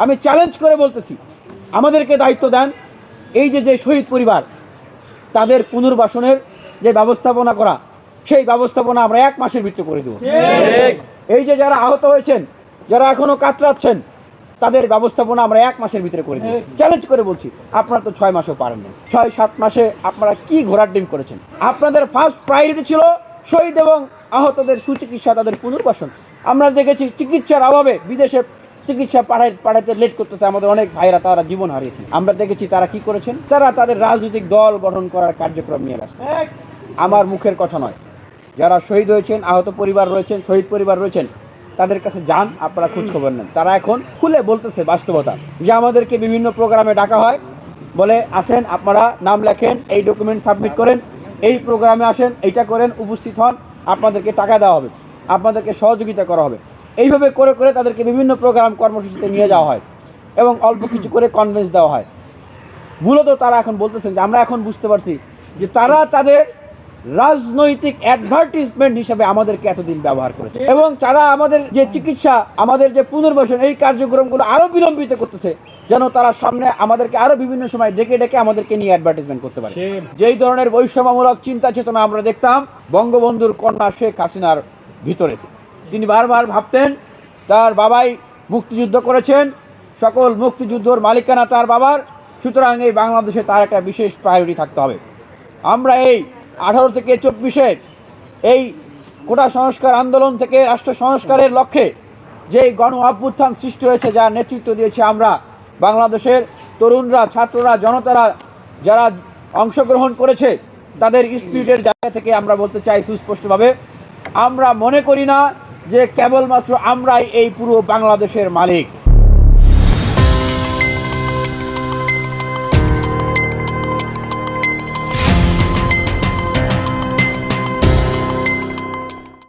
আমি চ্যালেঞ্জ করে বলতেছি, আমাদেরকে দায়িত্ব দেন, এই যে শহীদ পরিবার তাদের পুনর্বাসনের যে ব্যবস্থাপনা করা, সেই ব্যবস্থাপনা আমরা 1 মাসের ভিতরে করে দেবো। এই যে যারা আহত হয়েছেন, যারা এখনো কাতরাচ্ছেন, তাদের ব্যবস্থাপনা আমরা 1 মাসের ভিতরে করে দেবো। চ্যালেঞ্জ করে বলছি, আপনারা তো 6 মাসও পারেন না। 6-7 মাসে আপনারা কি ঘোড়ার ডিম করেছেন? আপনাদের ফার্স্ট প্রায়োরিটি ছিল শহীদ এবং আহতদের সুচিকিৎসা, তাদের পুনর্বাসন। আমরা দেখেছি চিকিৎসার অভাবে বিদেশে চিকিৎসা পাঠাইতে লেট করতেছে আমাদের অনেক ভাইরা, তারা জীবন হারিয়েছে। আমরা দেখেছি তারা কি করেছেন, তারা তাদের রাজনৈতিক দল গঠন করার কার্যক্রম নিয়ে আসছে। আমার মুখের কথা নয়, যারা শহীদ হয়েছেন, আহত পরিবার রয়েছেন, শহীদ পরিবার রয়েছেন, তাদের কাছে যান, আপনারা খোঁজখবর নেন। তারা এখন খুলে বলতেছে বাস্তবতা, যে আমাদেরকে বিভিন্ন প্রোগ্রামে ডাকা হয়, বলে আসেন আপনারা নাম লেখেন, এই ডকুমেন্ট সাবমিট করেন, এই প্রোগ্রামে আসেন, এইটা করেন, উপস্থিত হন, আপনাদেরকে টাকা দেওয়া হবে, আপনাদেরকে সহযোগিতা করা হবে। এইভাবে করে করে তাদেরকে বিভিন্ন প্রোগ্রাম কর্মসূচিতে নিয়ে যাওয়া হয় এবং অল্প কিছু করে কনভেন্স দেওয়া হয়। মূলত তারা এখন বলতেছেন যে আমরা এখন বুঝতে পারছি যে তারা তাদের রাজনৈতিক অ্যাডভার্টিজমেন্ট হিসেবে আমাদেরকে এতদিন ব্যবহার করেছে, এবং তারা আমাদের যে চিকিৎসা, আমাদের যে পুনর্বাসন, এই কার্যক্রমগুলো আরও বিলম্বিত করতেছে, যেন তারা সামনে আমাদেরকে আরও বিভিন্ন সময় ডেকে ডেকে আমাদেরকে নিয়ে অ্যাডভার্টিজমেন্ট করতে পারে। যেই ধরনের বৈষম্যমূলক চিন্তা চেতনা আমরা দেখতাম বঙ্গবন্ধুর কন্যা শেখ হাসিনার ভিতরে। তিনি বারবার ভাবতেন তার বাবাই মুক্তিযুদ্ধ করেছেন, সকল মুক্তিযুদ্ধর মালিকানা তার বাবার, সুতরাং এই বাংলাদেশে তার একটা বিশেষ প্রায়োরিটি থাকতে হবে। আমরা এই 18 থেকে 24-এর এই কোটা সংস্কার আন্দোলন থেকে রাষ্ট্র সংস্কারের লক্ষ্যে যেই গণ অভ্যুত্থান সৃষ্টি হয়েছে, যার নেতৃত্ব দিয়েছে আমরা, বাংলাদেশের তরুণরা, ছাত্ররা, জনতারা যারা অংশগ্রহণ করেছে, তাদের স্পিরিটের জায়গা থেকে আমরা বলতে চাই সুস্পষ্টভাবে, আমরা মনে করি না যে কেবলমাত্র আমরাই এই পুরো বাংলাদেশের মালিক।